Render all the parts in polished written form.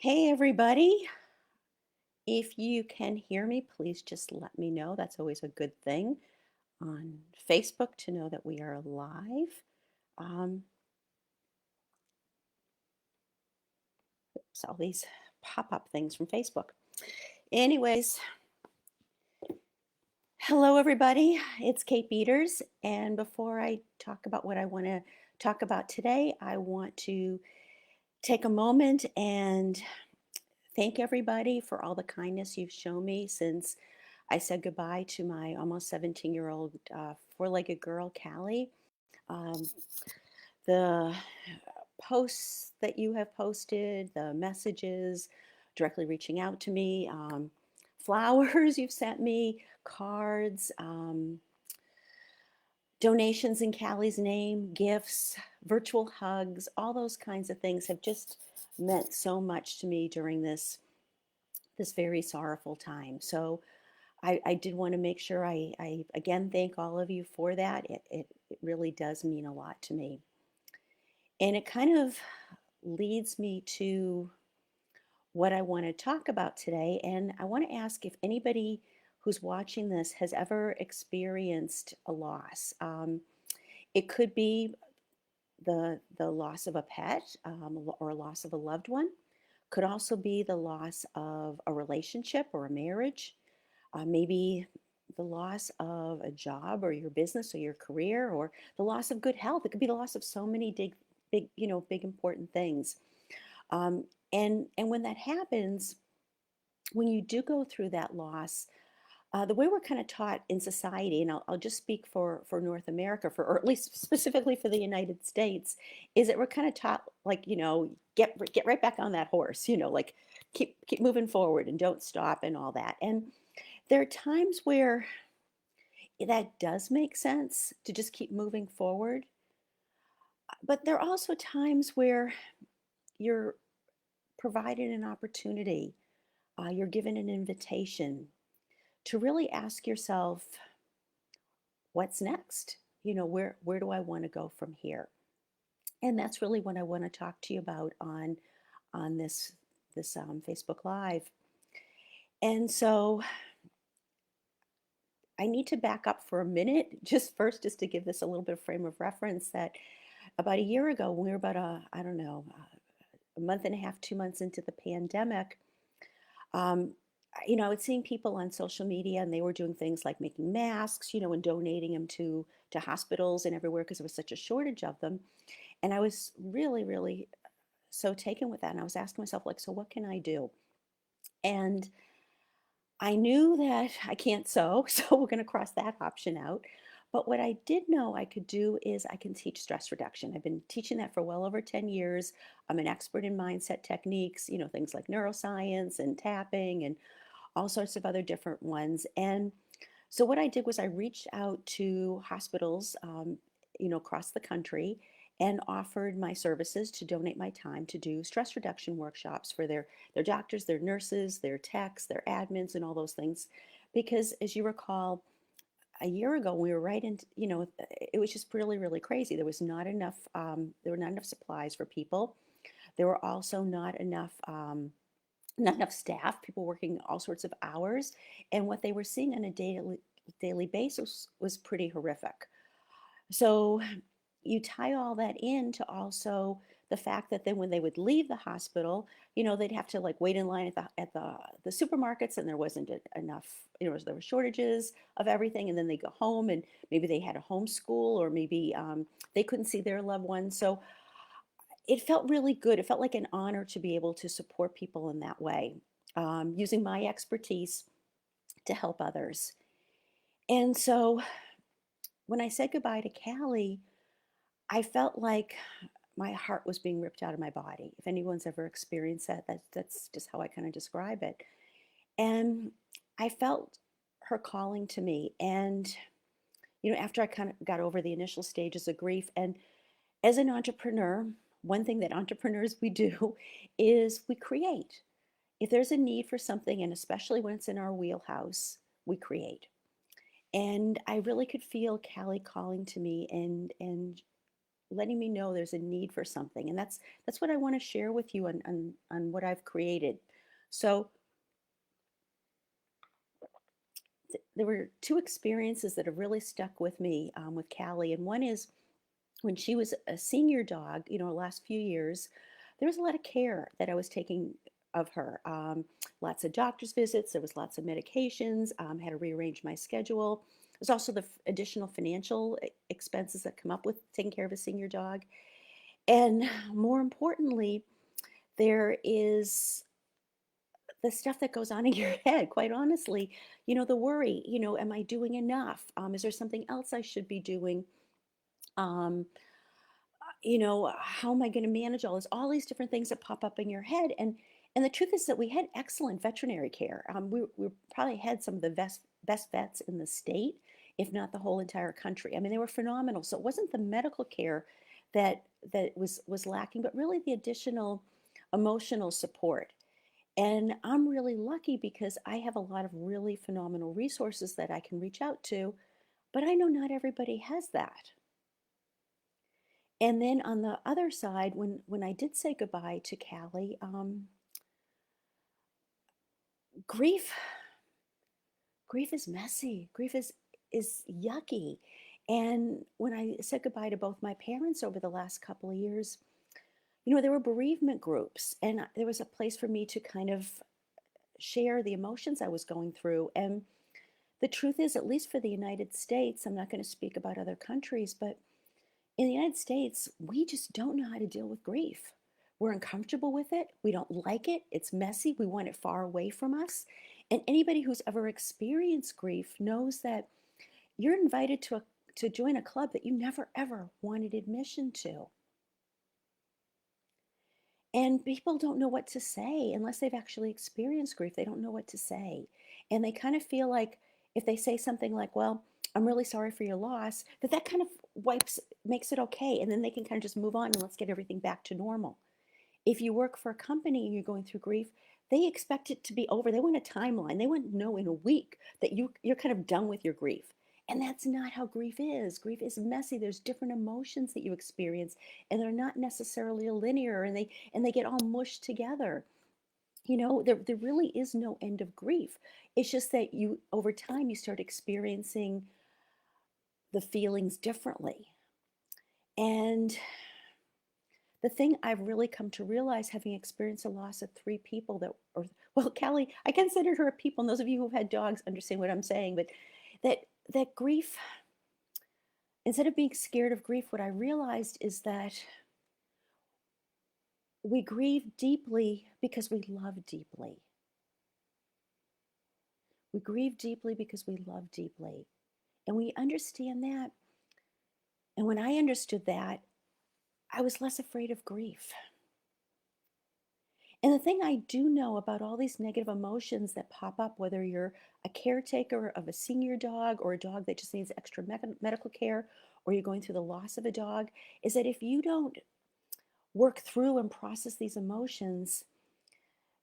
Hey, everybody. If you can hear me, please just let me know. That's always a good thing on Facebook to know that we are live. Um, all these pop up things from Facebook. Anyways, hello, everybody. It's Kate Beeders. And before I talk about what I want to talk about today, I want to take a moment and thank everybody for all the kindness you've shown me since I said goodbye to my almost 17-year-old four-legged girl, Callie. Um, the posts that you have posted, the messages directly reaching out to me, flowers you've sent me, cards, donations in Callie's name, gifts, virtual hugs, all those kinds of things have just meant so much to me during this very sorrowful time. So I did want to make sure I again thank all of you for that. It really does mean a lot to me. And it kind of leads me to what I want to talk about today. And I want to ask if anybody who's watching this has ever experienced a loss. It could be the loss of a pet or a loss of a loved one. Could also be the loss of a relationship or a marriage, maybe the loss of a job or your business or your career, or the loss of good health. It could be the loss of so many big important things. Um, and when that happens, when you do go through that loss, the way we're kind of taught in society, and I'll just speak for North America, or at least specifically for the United States, is that we're kind of taught like get right back on that horse, like keep moving forward and don't stop and all that. And there are times where that does make sense to just keep moving forward, but there are also times where you're provided an opportunity, you're given an invitation to really ask yourself, what's next? Where do I want to go from here? And that's really what I want to talk to you about on this Facebook Live. And so I need to back up for a minute, just to give this a little bit of frame of reference. That about a year ago, when we were about I don't know, a month and a half, 2 months into the pandemic, um, I was seeing people on social media, and they were doing things like making masks, and donating them to hospitals and everywhere because there was such a shortage of them. And I was really, really so taken with that. And I was asking myself, like, so what can I do? And I knew that I can't sew, so we're going to cross that option out. But what I did know I could do is I can teach stress reduction. I've been teaching that for well over 10 years. I'm an expert in mindset techniques, things like neuroscience and tapping and all sorts of other different ones. And so what I did was I reached out to hospitals, across the country, and offered my services to donate my time to do stress reduction workshops for their doctors, their nurses, their techs, their admins, and all those things. Because as you recall, a year ago we were right into, it was just really, really crazy. There was not enough. There were not enough supplies for people. There were also not enough staff, people working all sorts of hours, and what they were seeing on a daily basis was pretty horrific. So you tie all that into also the fact that then when they would leave the hospital, they'd have to like wait in line at the supermarkets, and there wasn't enough, there were shortages of everything, and then they go home and maybe they had a homeschool, or maybe they couldn't see their loved ones. So it felt really good. It felt like an honor to be able to support people in that way, using my expertise to help others. And so when I said goodbye to Callie, I felt like my heart was being ripped out of my body. If anyone's ever experienced that, that's just how I kind of describe it. And I felt her calling to me. And, after I kind of got over the initial stages of grief, and as an entrepreneur, one thing that entrepreneurs we do is we create. If there's a need for something, and especially when it's in our wheelhouse, we create. And I really could feel Callie calling to me, and letting me know there's a need for something. And that's what I want to share with you on what I've created. So there were two experiences that have really stuck with me with Callie. And one is when she was a senior dog, last few years, there was a lot of care that I was taking of her. Lots of doctor's visits, there was lots of medications, had to rearrange my schedule. There's also the additional financial expenses that come up with taking care of a senior dog. And more importantly, there is the stuff that goes on in your head, quite honestly, the worry, am I doing enough? Is there something else I should be doing? Um, how am I going to manage all this? All these different things that pop up in your head. And the truth is that we had excellent veterinary care. We probably had some of the best vets in the state, if not the whole entire country. I mean, they were phenomenal. So it wasn't the medical care that was lacking, but really the additional emotional support. And I'm really lucky because I have a lot of really phenomenal resources that I can reach out to, but I know not everybody has that. And then on the other side, when I did say goodbye to Callie, grief grief is messy. Grief is yucky. And when I said goodbye to both my parents over the last couple of years, there were bereavement groups, and there was a place for me to kind of share the emotions I was going through. And the truth is, at least for the United States, I'm not going to speak about other countries, but in the United States, we just don't know how to deal with grief. We're uncomfortable with it. We don't like it. It's messy. We want it far away from us. And anybody who's ever experienced grief knows that you're invited to join a club that you never ever wanted admission to. And people don't know what to say unless they've actually experienced grief. They don't know what to say. And they kind of feel like if they say something like, well, I'm really sorry for your loss, that kind of makes it okay. And then they can kind of just move on and let's get everything back to normal. If you work for a company and you're going through grief, they expect it to be over. They want a timeline. They want to know in a week that you're kind of done with your grief. And that's not how grief is. Grief is messy. There's different emotions that you experience, and they're not necessarily linear, and they get all mushed together. There really is no end of grief. It's just that you over time you start experiencing the feelings differently. And the thing I've really come to realize, having experienced the loss of three people well, Callie, I consider her a people, and those of you who've had dogs understand what I'm saying, but that grief, instead of being scared of grief, what I realized is that we grieve deeply because we love deeply. We grieve deeply because we love deeply. And we understand that. And when I understood that, I was less afraid of grief. And the thing I do know about all these negative emotions that pop up, whether you're a caretaker of a senior dog or a dog that just needs extra medical care, or you're going through the loss of a dog, is that if you don't work through and process these emotions,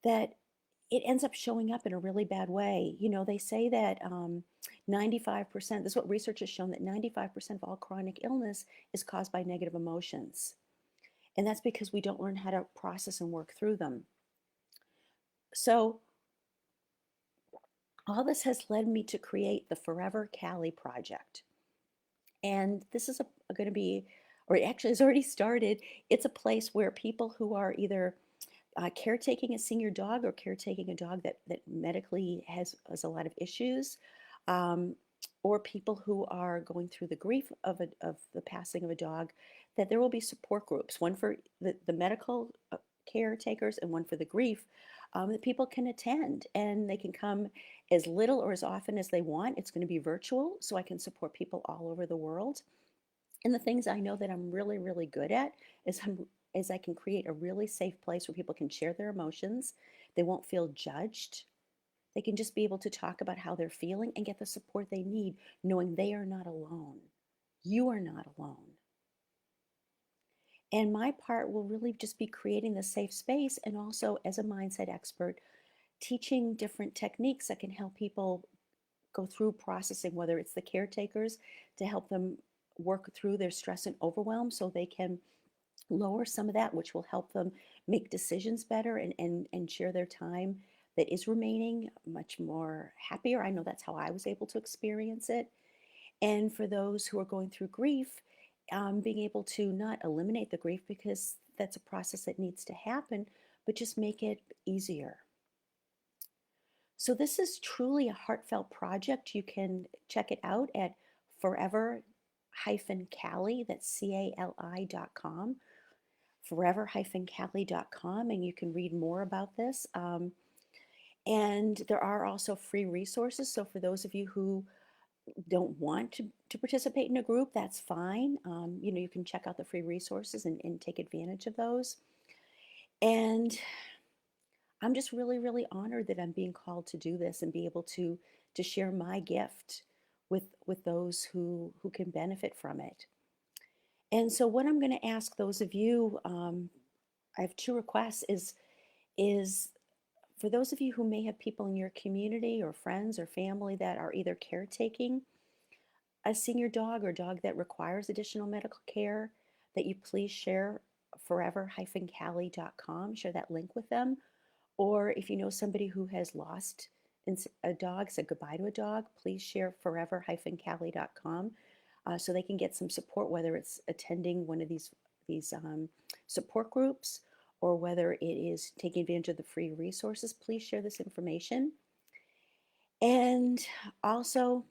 that it ends up showing up in a really bad way. They say that 95%, this is what research has shown, that 95% of all chronic illness is caused by negative emotions. And that's because we don't learn how to process and work through them. So all this has led me to create the Forever Callie Project. And this is going to be, or it actually has already started. It's a place where people who are either caretaking a senior dog or caretaking a dog that medically has a lot of issues, or people who are going through the grief of the passing of a dog, that there will be support groups, one for the medical caretakers and one for the grief, that people can attend, and they can come as little or as often as they want. It's going to be virtual, so I can support people all over the world. And the things I know that I'm really, really good at is I can create a really safe place where people can share their emotions. They won't feel judged. They can just be able to talk about how they're feeling and get the support they need, knowing they are not alone. You are not alone. And my part will really just be creating the safe space, and also as a mindset expert, teaching different techniques that can help people go through processing, whether it's the caretakers to help them work through their stress and overwhelm so they can lower some of that, which will help them make decisions better and share their time that is remaining much more happier. I know that's how I was able to experience it. And for those who are going through grief, being able to not eliminate the grief because that's a process that needs to happen, but just make it easier. So this is truly a heartfelt project. You can check it out at forever-cali, that's CALI.com, forever-cali.com, and you can read more about this. And there are also free resources. So for those of you who don't want to participate in a group, that's fine. You can check out the free resources and take advantage of those. And I'm just really, really honored that I'm being called to do this and be able to share my gift with those who can benefit from it. And so what I'm going to ask those of you, I have two requests, is for those of you who may have people in your community or friends or family that are either caretaking a senior dog or dog that requires additional medical care, that you please share forever-cali.com, share that link with them. Or if you know somebody who has lost a dog, said goodbye to a dog, please share forever-cali.com so they can get some support, whether it's attending one of these support groups or whether it is taking advantage of the free resources. Please share this information. And also,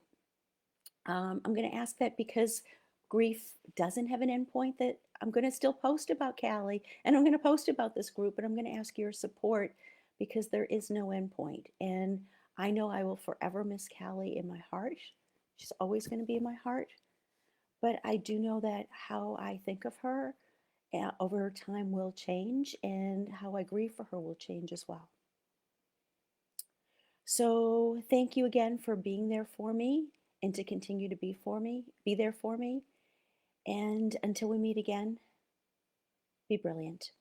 I'm going to ask that because grief doesn't have an endpoint, that I'm going to still post about Callie and I'm going to post about this group, but I'm going to ask your support because there is no endpoint. And I know I will forever miss Callie in my heart. She's always going to be in my heart. But I do know that how I think of her over time will change, and how I grieve for her will change as well. So thank you again for being there for me and to continue to be there for me. And until we meet again, be brilliant.